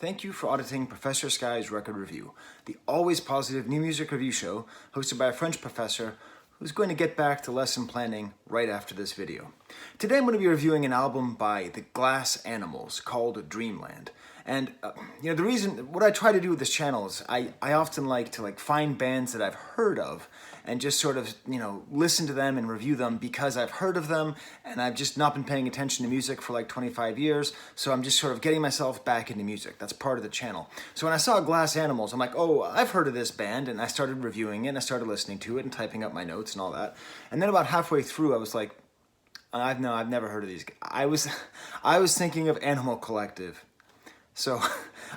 Thank you for auditing Professor Skye's Record Review, the always positive new music review show hosted by a French professor who's going to get back to lesson planning right after this video. Today I'm going to be reviewing an album by the Glass Animals called Dreamland. And the reason, what I try to do with this channel is I often like to find bands that I've heard of and just sort of, listen to them and review them because I've heard of them and I've just not been paying attention to music for 25 years. So I'm just sort of getting myself back into music. That's part of the channel. So when I saw Glass Animals, I'm like, oh, I've heard of this band, and I started reviewing it and I started listening to it and typing up my notes and all that. And then about halfway through, I was like, I've never heard of these. I was thinking of Animal Collective. So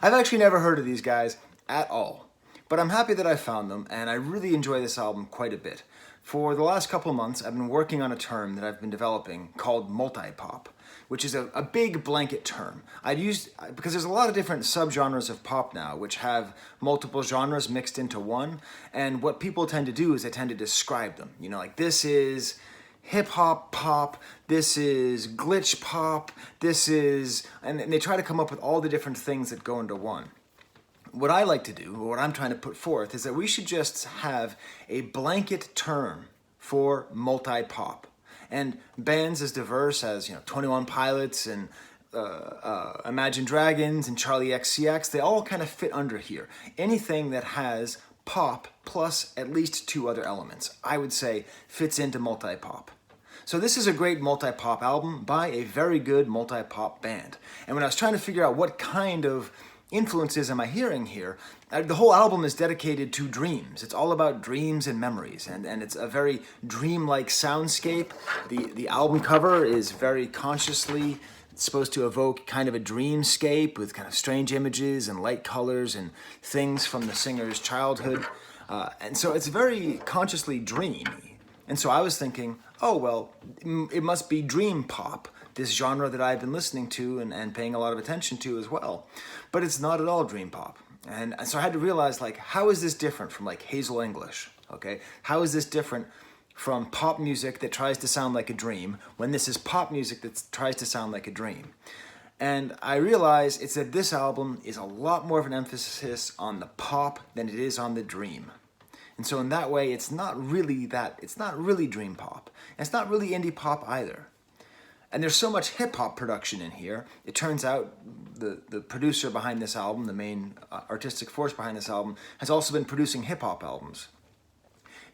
I've actually never heard of these guys at all, but I'm happy that I found them, and I really enjoy this album quite a bit. For the last couple of months, I've been working on a term that I've been developing called multi-pop, which is a big blanket term. Because there's a lot of different subgenres of pop now, which have multiple genres mixed into one, and what people tend to do is they tend to describe them. This is hip-hop pop, this is glitch pop, and they try to come up with all the different things that go into one. What I like to do, or what I'm trying to put forth, is that we should just have a blanket term for multi-pop. And bands as diverse as 21 Pilots and Imagine Dragons and Charlie XCX, they all kind of fit under here. Anything that has pop plus at least two other elements, I would say, fits into multi-pop. So this is a great multi-pop album by a very good multi-pop band. And when I was trying to figure out what kind of influences am I hearing here, the whole album is dedicated to dreams. It's all about dreams and memories, and it's a very dreamlike soundscape. The album cover is very consciously supposed to evoke kind of a dreamscape with kind of strange images and light colors and things from the singer's childhood. And so it's very consciously dreamy. And so I was thinking, oh, well, it must be dream pop, this genre that I've been listening to and paying a lot of attention to as well. But it's not at all dream pop. And so I had to realize, how is this different from Hazel English, okay? How is this different from pop music that tries to sound like a dream when this is pop music that tries to sound like a dream? And I realized it's that this album is a lot more of an emphasis on the pop than it is on the dream. And so in that way, it's not really dream pop. And it's not really indie pop either. And there's so much hip-hop production in here. It turns out the producer behind this album, the main artistic force behind this album, has also been producing hip-hop albums.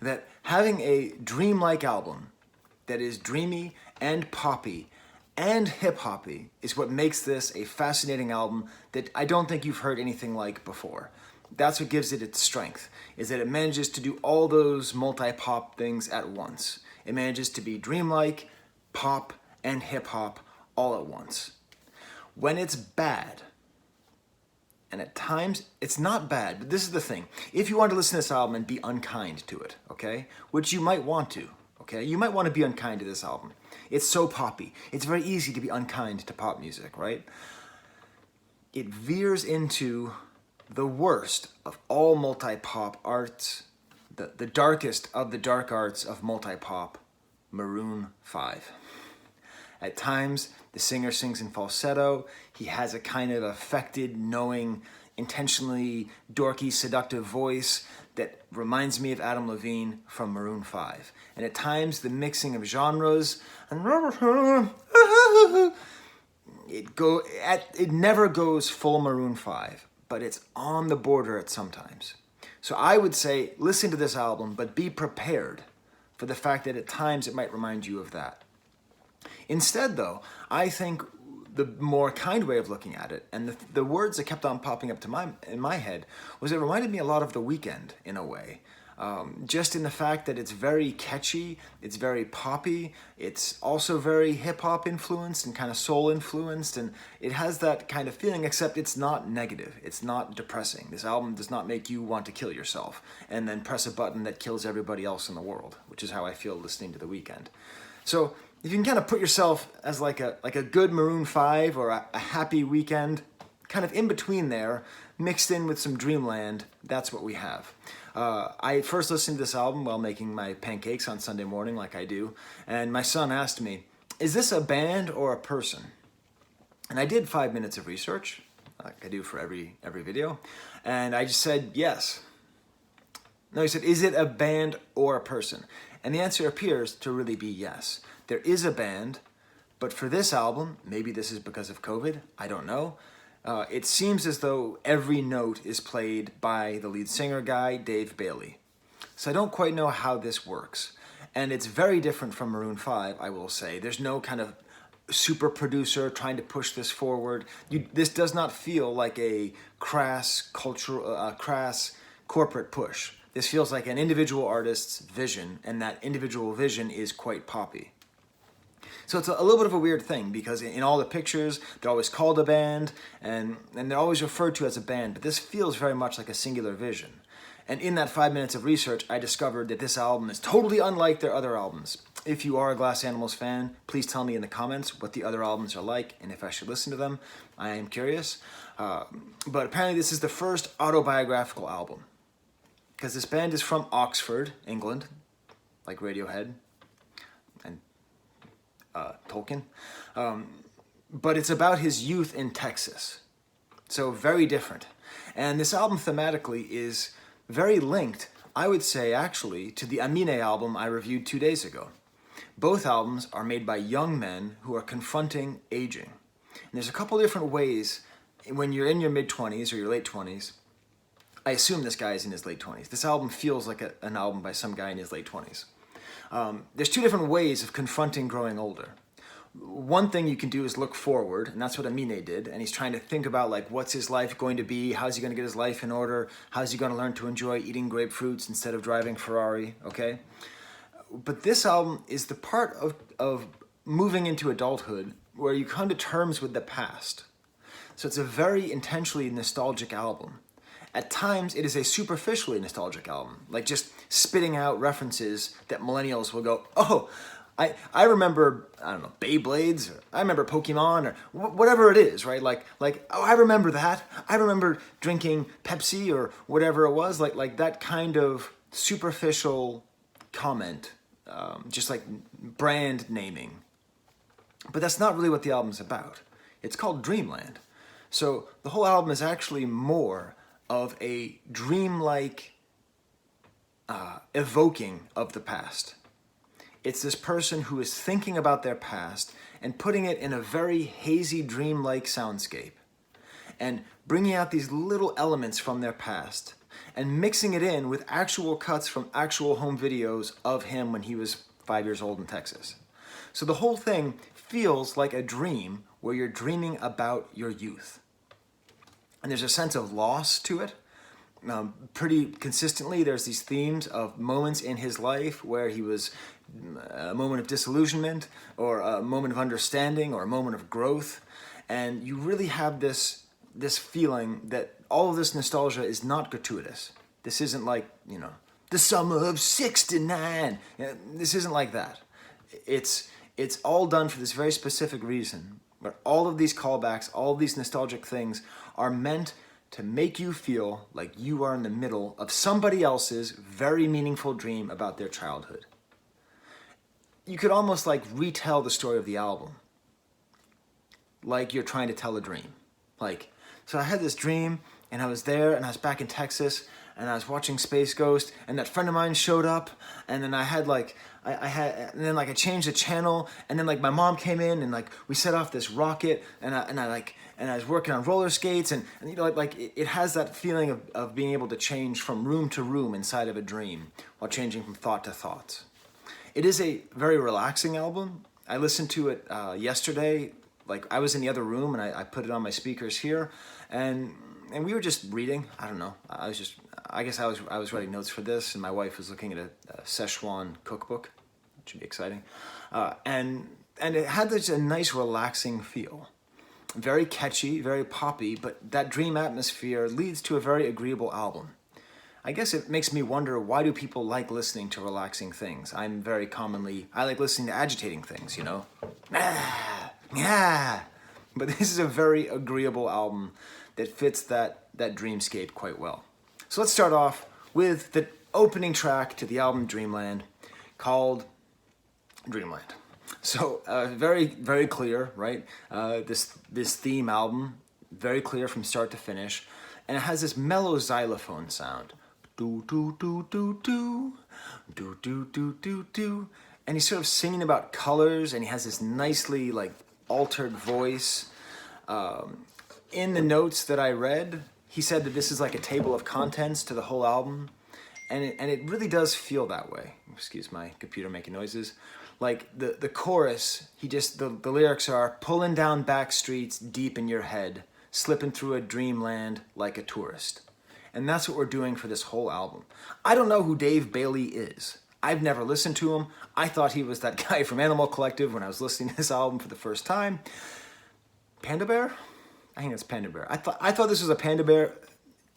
That having a dreamlike album that is dreamy and poppy and hip-hoppy is what makes this a fascinating album that I don't think you've heard anything like before. That's what gives it its strength, is that it manages to do all those multi-pop things at once. It manages to be dreamlike, pop, and hip-hop all at once. When it's bad, and at times it's not bad, but this is the thing. If you want to listen to this album and be unkind to it, okay, which you might want to, okay, you might want to be unkind to this album. It's so poppy. It's very easy to be unkind to pop music, right? It veers into the worst of all multi-pop arts, the darkest of the dark arts of multi-pop, Maroon 5. At times, the singer sings in falsetto. He has a kind of affected, knowing, intentionally dorky, seductive voice that reminds me of Adam Levine from Maroon 5. And at times, the mixing of genres, it never goes full Maroon 5. But it's on the border at sometimes. So I would say, listen to this album, but be prepared for the fact that at times it might remind you of that. Instead, though, I think the more kind way of looking at it, and the words that kept on popping up in my head, was it reminded me a lot of The Weeknd in a way. Just in the fact that it's very catchy, it's very poppy, it's also very hip-hop influenced and kind of soul influenced, and it has that kind of feeling, except it's not negative, it's not depressing. This album does not make you want to kill yourself and then press a button that kills everybody else in the world, which is how I feel listening to The Weeknd. So if you can kind of put yourself as like a good Maroon 5 or a happy Weeknd, kind of in between there, mixed in with some Dreamland, that's what we have. I first listened to this album while making my pancakes on Sunday morning, like I do, and my son asked me, is this a band or a person? And I did 5 minutes of research. like I do for every video. And I just said yes. No, he said, is it a band or a person? And the answer appears to really be yes. There is a band, but for this album, maybe this is because of COVID, I don't know. It seems as though every note is played by the lead singer guy, Dave Bailey. So I don't quite know how this works. And it's very different from Maroon 5, I will say. There's no kind of super producer trying to push this forward. This does not feel like a crass corporate push. This feels like an individual artist's vision, and that individual vision is quite poppy. So it's a little bit of a weird thing, because in all the pictures, they're always called a band, and they're always referred to as a band, but this feels very much like a singular vision. And in that 5 minutes of research, I discovered that this album is totally unlike their other albums. If you are a Glass Animals fan, please tell me in the comments what the other albums are like, and if I should listen to them. I am curious. But apparently this is the first autobiographical album, because this band is from Oxford, England, like Radiohead and Tolkien. But it's about his youth in Texas. So very different. And this album thematically is very linked, I would say actually, to the Amine album I reviewed 2 days ago. Both albums are made by young men who are confronting aging. And there's a couple different ways when you're in your mid-20s or your late 20s. I assume this guy is in his late 20s. This album feels like an album by some guy in his late 20s. There's two different ways of confronting growing older. One thing you can do is look forward, and that's what Amine did, and he's trying to think about like what's his life going to be, how's he going to get his life in order, how's he going to learn to enjoy eating grapefruits instead of driving Ferrari, okay? But this album is the part of moving into adulthood where you come to terms with the past. So it's a very intentionally nostalgic album. At times, it is a superficially nostalgic album, like just spitting out references that millennials will go, oh, I remember, I don't know, Beyblades, or I remember Pokemon, or whatever it is, right? Like, oh, I remember that. I remember drinking Pepsi or whatever it was, like that kind of superficial comment, just like brand naming. But that's not really what the album's about. It's called Dreamland. So the whole album is actually more of a dreamlike evoking of the past. It's this person who is thinking about their past and putting it in a very hazy, dreamlike soundscape, and bringing out these little elements from their past and mixing it in with actual cuts from actual home videos of him when he was 5 years old in Texas. So the whole thing feels like a dream where you're dreaming about your youth. And there's a sense of loss to it. Pretty consistently, there's these themes of moments in his life where he was a moment of disillusionment, or a moment of understanding, or a moment of growth. And you really have this feeling that all of this nostalgia is not gratuitous. This isn't like, the summer of '69. This isn't like that. It's all done for this very specific reason, where all of these callbacks, all of these nostalgic things are meant to make you feel like you are in the middle of somebody else's very meaningful dream about their childhood. You could almost like retell the story of the album, like you're trying to tell a dream. So I had this dream, and I was there, and I was back in Texas, and I was watching Space Ghost, and that friend of mine showed up, and then I changed the channel, and then my mom came in, and we set off this rocket, and I was working on roller skates, and it has that feeling of being able to change from room to room inside of a dream while changing from thought to thought. It is a very relaxing album. I listened to it yesterday. I was in the other room, and I put it on my speakers here, and we were just reading. I don't know. I guess I was writing notes for this, and my wife was looking at a Szechuan cookbook. It should be exciting. And it had a nice relaxing feel. Very catchy, very poppy, but that dream atmosphere leads to a very agreeable album. I guess it makes me wonder, why do people like listening to relaxing things? I like listening to agitating things, But this is a very agreeable album that fits that dreamscape quite well. So let's start off with the opening track to the album Dreamland, called Dreamland. So very, very clear, right? This theme album very clear from start to finish, and it has this mellow xylophone sound. Do, do, do, do, do, do, do, do, do, do. And he's sort of singing about colors, and he has this nicely like altered voice. In the notes that I read, he said that this is like a table of contents to the whole album, and it really does feel that way. Excuse my computer making noises. Like the chorus, the lyrics are pulling down back streets deep in your head, slipping through a dreamland like a tourist. And that's what we're doing for this whole album. I don't know who Dave Bailey is. I've never listened to him. I thought he was that guy from Animal Collective when I was listening to this album for the first time. Panda Bear? I think it's Panda Bear. I thought this was a Panda Bear.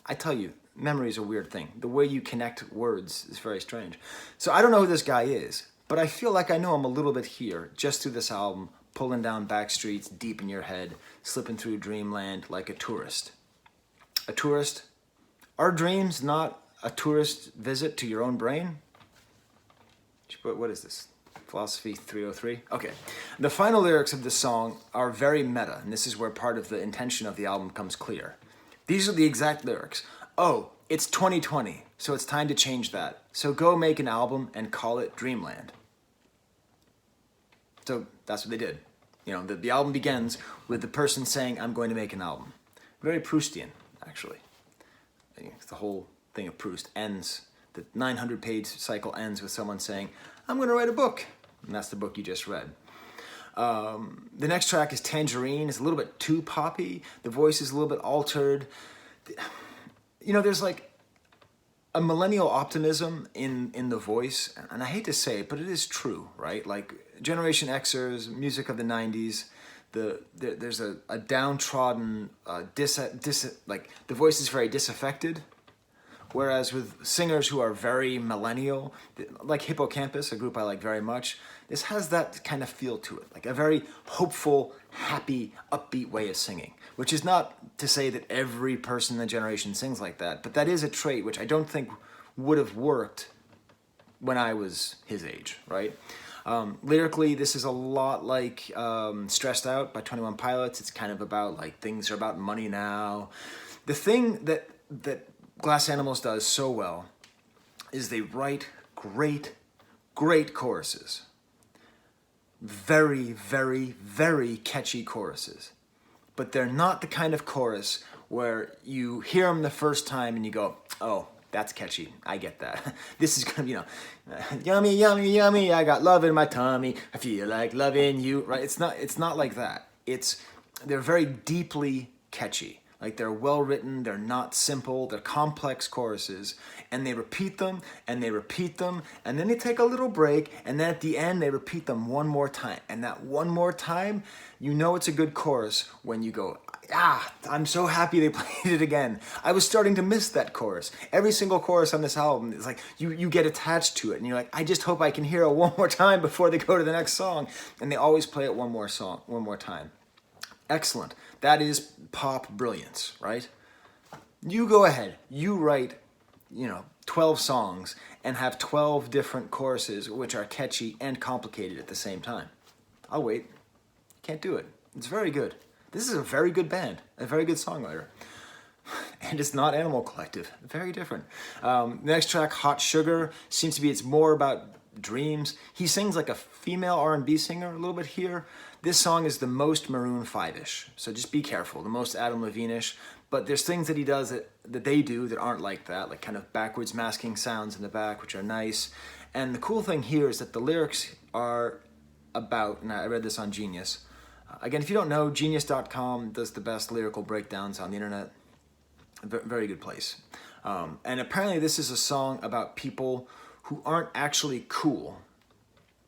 I tell you, memory is a weird thing. The way you connect words is very strange. So I don't know who this guy is, but I feel like I know him a little bit here, just through this album, pulling down back streets deep in your head, slipping through dreamland like a tourist. A tourist? Are dreams not a tourist visit to your own brain? What is this? Philosophy 303? Okay. The final lyrics of this song are very meta, and this is where part of the intention of the album comes clear. These are the exact lyrics. Oh, it's 2020, so it's time to change that. So go make an album and call it Dreamland. So that's what they did. You know, the album begins with the person saying, I'm going to make an album. Very Proustian, actually. The whole thing of Proust ends, the 900-page cycle ends with someone saying, I'm going to write a book. And that's the book you just read. The next track is Tangerine. It's a little bit too poppy. The voice is a little bit altered. You know, there's like a millennial optimism in the voice. And I hate to say it, but it is true, right? Like Generation Xers, music of the 90s, there's a downtrodden, like the voice is very disaffected. Whereas with singers who are very millennial, like Hippocampus, a group I like very much, this has that kind of feel to it, like a very hopeful, happy, upbeat way of singing, which is not to say that every person in the generation sings like that, but that is a trait which I don't think would have worked when I was his age, right? Lyrically, this is a lot like Stressed Out by 21 Pilots. It's kind of about like things are about money now. The thing that Glass Animals does so well is they write great choruses. Very, very, very catchy choruses. But they're not the kind of chorus where you hear them the first time and you go, oh, that's catchy. I get that. This is gonna be, yummy, yummy, yummy. I got love in my tummy. I feel like loving you. Right? It's not like that. They're very deeply catchy. Like they're well written, they're not simple, they're complex choruses, and they repeat them, and they repeat them, and then they take a little break, and then at the end they repeat them one more time. And that one more time, you know it's a good chorus when you go, I'm so happy they played it again. I was starting to miss that chorus. Every single chorus on this album is like, you get attached to it, and you're like, I just hope I can hear it one more time before they go to the next song. And they always play it one more time. Excellent. That is pop brilliance, right? You go ahead. You write, 12 songs and have 12 different choruses which are catchy and complicated at the same time. I'll wait. Can't do it. It's very good. This is a very good band, a very good songwriter. And it's not Animal Collective. Very different. The next track, Hot Sugar, seems to be, it's more about dreams. He sings like a female R&B singer a little bit here. This song is the most Maroon 5-ish, so just be careful. The most Adam Levine-ish, but there's things that he does that they do that aren't like that, like kind of backwards masking sounds in the back, which are nice. And the cool thing here is that the lyrics are about, and I read this on Genius. Again, if you don't know, Genius.com does the best lyrical breakdowns on the internet. Very good place. And apparently this is a song about people who aren't actually cool,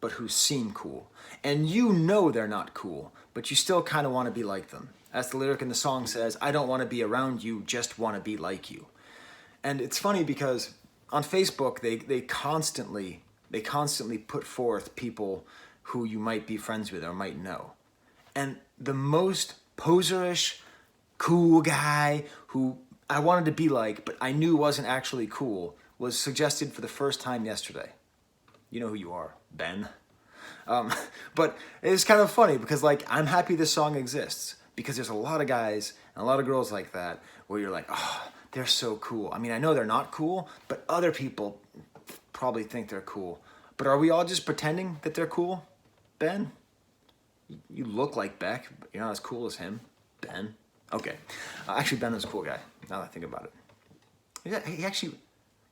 but who seem cool. And you know they're not cool, but you still kind of want to be like them. As the lyric in the song says, I don't want to be around you, just want to be like you. And it's funny because on Facebook, they constantly put forth people who you might be friends with or might know. And the most poserish, cool guy who I wanted to be like, but I knew wasn't actually cool, was suggested for the first time yesterday. You know who you are, Ben. But it's kind of funny because, like, I'm happy this song exists because there's a lot of guys And a lot of girls like that, where you're like, oh, they're so cool. I mean, I know they're not cool, but other people probably think they're cool. But are we all just pretending that they're cool? Ben? You look like Beck, but you're not as cool as him. Ben? Okay. Actually, Ben was a cool guy, now that I think about it. He actually,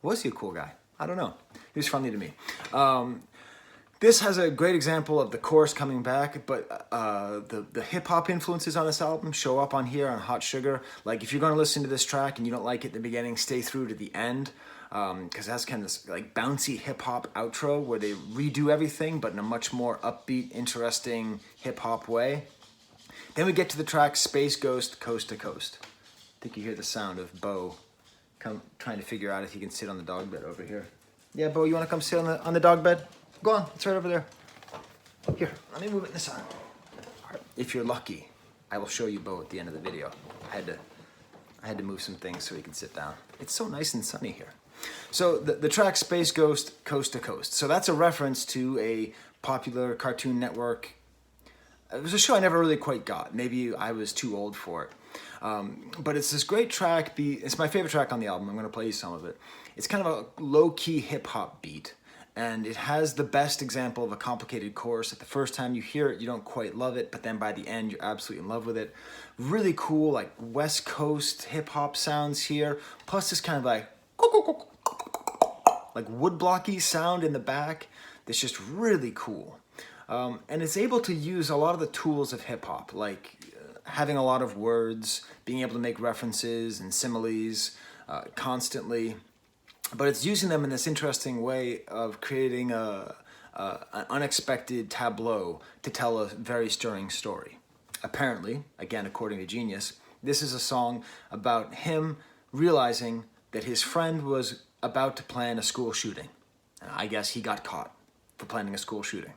was he a cool guy? I don't know. He was funny to me. This has a great example of the chorus coming back, but the hip-hop influences on this album show up on here on Hot Sugar. Like, if you're going to listen to this track and you don't like it at the beginning, stay through to the end, because it has kind of this like bouncy hip-hop outro where they redo everything, but in a much more upbeat, interesting hip-hop way. Then we get to the track Space Ghost, Coast to Coast. I think you hear the sound of Bo trying to figure out if he can sit on the dog bed over here. Yeah, Bo, you want to come sit on the dog bed? Go on, it's right over there. Here, let me move it this side. Right. If you're lucky, I will show you Bo at the end of the video. I had to move some things so he can sit down. It's so nice and sunny here. So the track Space Ghost, Coast to Coast. So that's a reference to a popular Cartoon Network. It was a show I never really quite got. Maybe I was too old for it. But it's this great track. It's my favorite track on the album. I'm going to play you some of it. It's kind of a low-key hip-hop beat. And it has the best example of a complicated chorus. At the first time you hear it, you don't quite love it, but then by the end, you're absolutely in love with it. Really cool, like West Coast hip-hop sounds here. Plus this kind of like woodblocky sound in the back that's just really cool. And it's able to use a lot of the tools of hip-hop, like having a lot of words, being able to make references and similes constantly. But it's using them in this interesting way of creating an unexpected tableau to tell a very stirring story. Apparently, again, according to Genius, this is a song about him realizing that his friend was about to plan a school shooting. And I guess he got caught for planning a school shooting.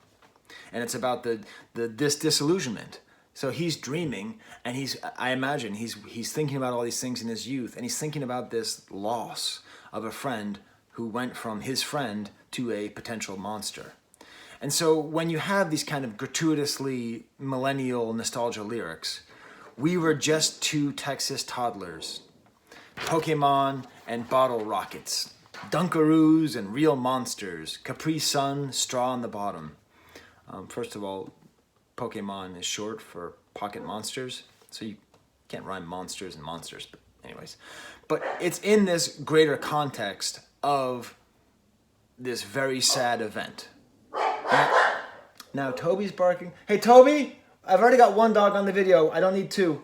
And it's about this disillusionment. So he's dreaming, and I imagine he's thinking about all these things in his youth, and he's thinking about this loss of a friend who went from his friend to a potential monster. And so when you have these kind of gratuitously millennial nostalgia lyrics, we were just two Texas toddlers, Pokemon and bottle rockets, Dunkaroos and real monsters, Capri Sun, straw on the bottom. First of all, Pokemon is short for pocket monsters, so you can't rhyme monsters and monsters, but anyways. But it's in this greater context of this very sad event. Now Toby's barking. Hey, Toby, I've already got one dog on the video. I don't need two.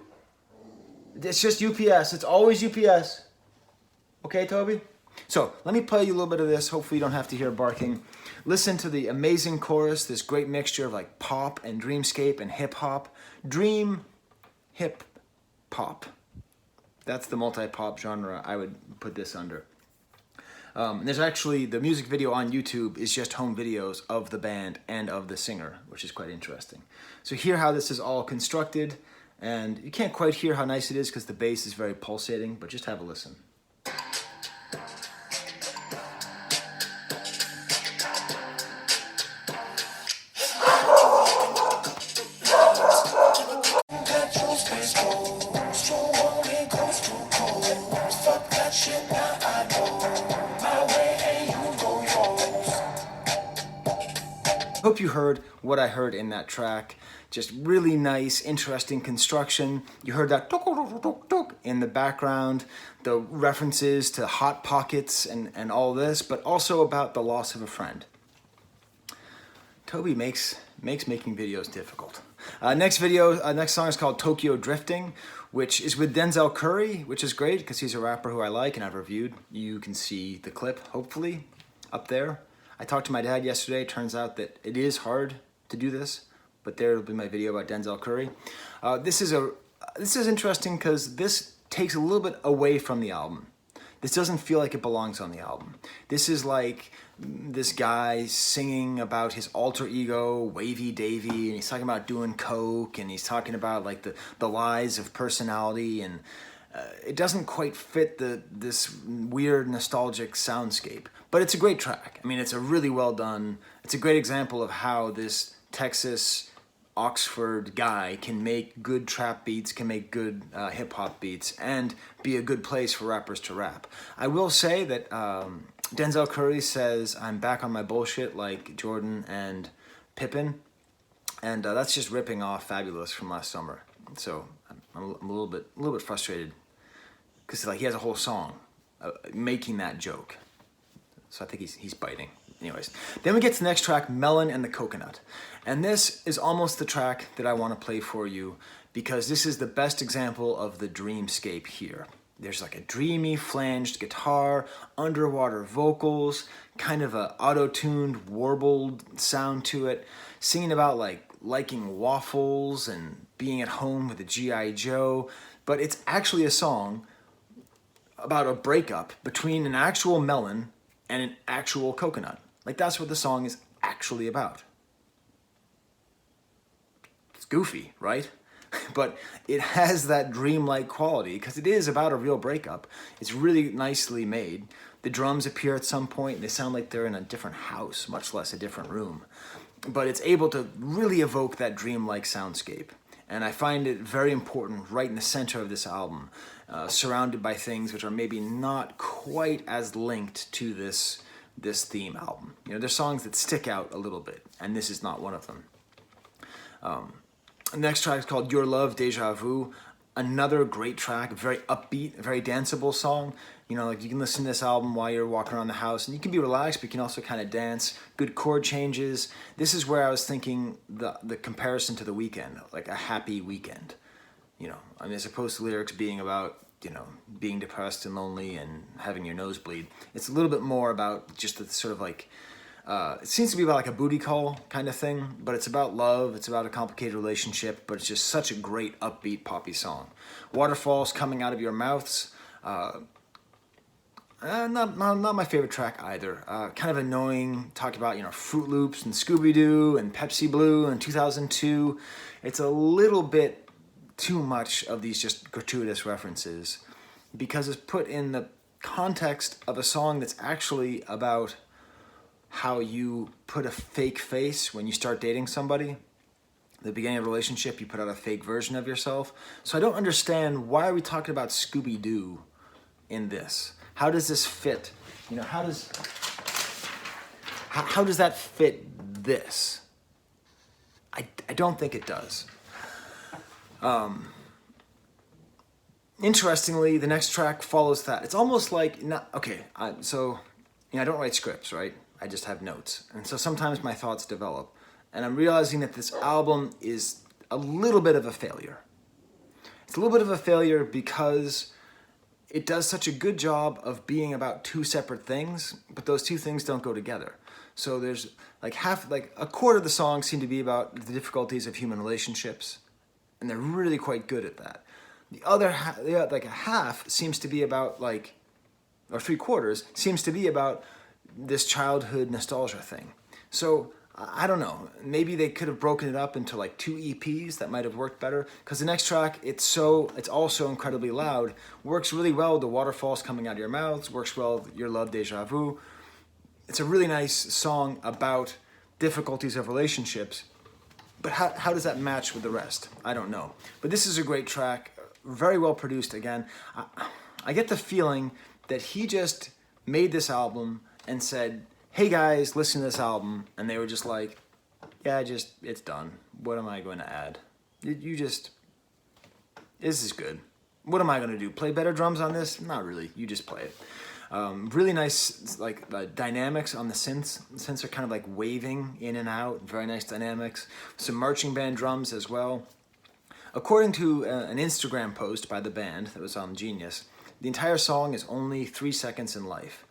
It's just UPS. It's always UPS. Okay, Toby? So let me play you a little bit of this. Hopefully you don't have to hear barking. Listen to the amazing chorus, this great mixture of like pop and dreamscape and hip hop. Dream, hip, pop. That's the multi-pop genre I would put this under. There's actually, the music video on YouTube is just home videos of the band and of the singer, which is quite interesting. So hear how this is all constructed, and you can't quite hear how nice it is because the bass is very pulsating, but just have a listen. Hope you heard what I heard in that track. Just really nice, interesting construction. You heard that in the background, the references to Hot Pockets and all this, but also about the loss of a friend. Toby makes making videos difficult. Next song is called Tokyo Drifting, which is with Denzel Curry, which is great because he's a rapper who I like and I've reviewed. You can see the clip, hopefully, up there. I talked to my dad yesterday. Turns out that it is hard to do this, but there will be my video about Denzel Curry. This is interesting because this takes a little bit away from the album. This doesn't feel like it belongs on the album. This is like this guy singing about his alter ego, Wavy Davy, and he's talking about doing coke, and he's talking about like the lies of personality, and it doesn't quite fit this weird nostalgic soundscape. But it's a great track. I mean, it's a really well done. It's a great example of how this Texas Oxford guy can make good trap beats, can make good hip-hop beats, and be a good place for rappers to rap. I will say that Denzel Curry says, "I'm back on my bullshit," like Jordan and Pippen, and that's just ripping off Fabulous from last summer. So I'm a little bit frustrated because like he has a whole song making that joke. So I think he's biting. Anyways, then we get to the next track, Melon and the Coconut. And this is almost the track that I want to play for you because this is the best example of the dreamscape here. There's like a dreamy flanged guitar, underwater vocals, kind of a auto-tuned, warbled sound to it, singing about like liking waffles and being at home with a G.I. Joe. But it's actually a song about a breakup between an actual melon and an actual coconut. Like that's what the song is actually about. It's goofy, right? But it has that dreamlike quality because it is about a real breakup. It's really nicely made. The drums appear at some point and they sound like they're in a different house, much less a different room. But it's able to really evoke that dreamlike soundscape. And I find it very important right in the center of this album, surrounded by things which are maybe not quite as linked to this theme album. You know, there's songs that stick out a little bit, and this is not one of them. The next track is called Your Love, Deja Vu. Another great track, very upbeat, very danceable song. You know, like you can listen to this album while you're walking around the house, and you can be relaxed, but you can also kind of dance. Good chord changes. This is where I was thinking the comparison to The Weeknd, like a happy weekend. You know, I mean, as opposed to lyrics being about, you know, being depressed and lonely and having your nose bleed. It's a little bit more about just the sort of like, it seems to be about like a booty call kind of thing, but it's about love, it's about a complicated relationship, but it's just such a great upbeat poppy song. Waterfalls Coming Out of Your Mouths, not my favorite track either. Kind of annoying, talk about, you know, Fruit Loops and Scooby-Doo and Pepsi Blue and 2002. It's a little bit too much of these just gratuitous references because it's put in the context of a song that's actually about how you put a fake face when you start dating somebody. At the beginning of a relationship, you put out a fake version of yourself. So I don't understand, why are we talking about Scooby-Doo in this? How does this fit? You know, how does that fit this? I don't think it does. Interestingly, the next track follows that. It's almost like, so, you know, I don't write scripts, right? I just have notes. And so sometimes my thoughts develop. And I'm realizing that this album is a little bit of a failure. It's a little bit of a failure because it does such a good job of being about two separate things, but those two things don't go together. So there's like a quarter of the songs seem to be about the difficulties of human relationships, and they're really quite good at that. The other half, like a half, seems to be about like, or three quarters, seems to be about this childhood nostalgia thing. So I don't know, maybe they could have broken it up into like 2 EPs. That might have worked better, because the next track, it's also incredibly loud, works really well with the waterfalls coming out of your mouths, works well with Your Love, Deja Vu. It's a really nice song about difficulties of relationships, but how does that match with the rest? I don't know. But this is a great track, very well produced again. I get the feeling that he just made this album and said, hey guys, listen to this album, and they were just like, yeah, it's done. What am I going to add? This is good. What am I going to do? Play better drums on this? Not really. You just play it. Really nice, like dynamics on the synths. The synths are kind of like waving in and out. Very nice dynamics. Some marching band drums as well. According to an Instagram post by the band that was on Genius, the entire song is only 3 seconds in life.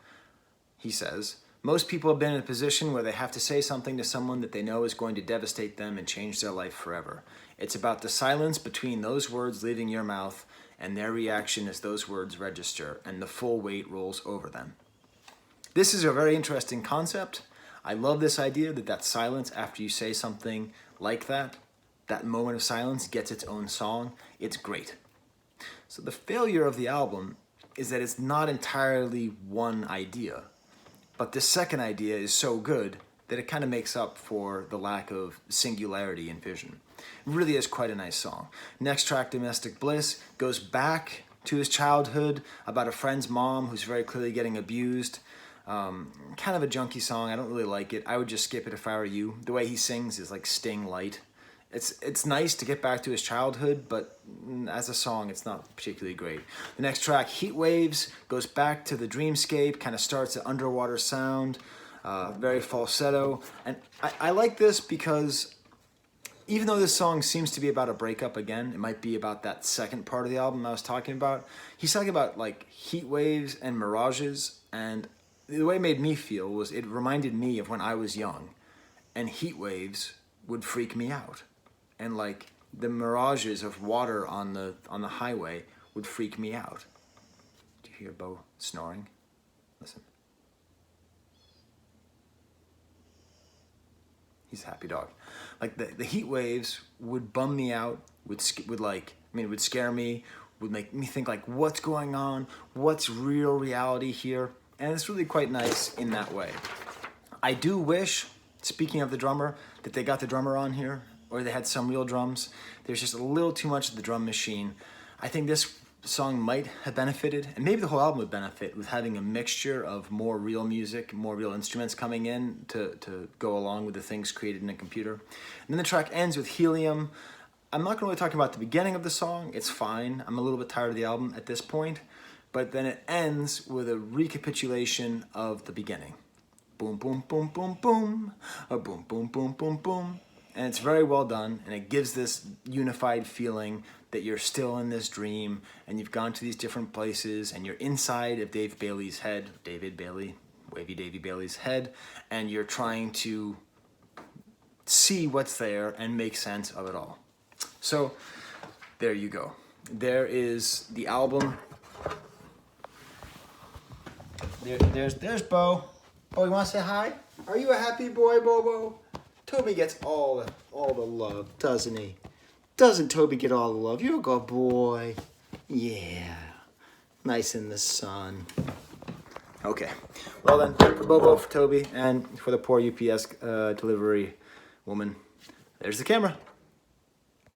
He says, most people have been in a position where they have to say something to someone that they know is going to devastate them and change their life forever. It's about the silence between those words leaving your mouth and their reaction as those words register and the full weight rolls over them. This is a very interesting concept. I love this idea that silence after you say something like that moment of silence gets its own song. It's great. So the failure of the album is that it's not entirely one idea. But this second idea is so good that it kind of makes up for the lack of singularity in vision. It really is quite a nice song. Next track, Domestic Bliss, goes back to his childhood about a friend's mom who's very clearly getting abused. Kind of a junky song. I don't really like it. I would just skip it if I were you. The way he sings is like Sting light. It's nice to get back to his childhood, but as a song, it's not particularly great. The next track, Heat Waves, goes back to the dreamscape, kind of starts an underwater sound, very falsetto. And I like this because even though this song seems to be about a breakup again, it might be about that second part of the album I was talking about. He's talking about like heat waves and mirages, and the way it made me feel was it reminded me of when I was young, and heat waves would freak me out. And like the mirages of water on the highway would freak me out. Do you hear Bo snoring? Listen. He's a happy dog. Like the heat waves would bum me out, would scare me, would make me think like, what's going on? What's real reality here? And it's really quite nice in that way. I do wish, speaking of the drummer, that they got the drummer on here, or they had some real drums. There's just a little too much of the drum machine. I think this song might have benefited, and maybe the whole album would benefit, with having a mixture of more real music, more real instruments coming in to go along with the things created in a computer. And then the track ends with Helium. I'm not going to really talk about the beginning of the song. It's fine. I'm a little bit tired of the album at this point. But then it ends with a recapitulation of the beginning. Boom, boom, boom, boom, boom. Or boom, boom, boom, boom, boom. And it's very well done, and it gives this unified feeling that you're still in this dream, and you've gone to these different places, and you're inside of David Bailey's head, Wavy Davy Bailey's head, and you're trying to see what's there and make sense of it all. So, there you go. There is the album. There's Bo. Bo, you want to say hi? Are you a happy boy, Bobo? Toby gets all the love, doesn't he? Doesn't Toby get all the love? You're a good boy. Yeah. Nice in the sun. Okay. Well then, for Bobo, for Toby, and for the poor UPS delivery woman, there's the camera.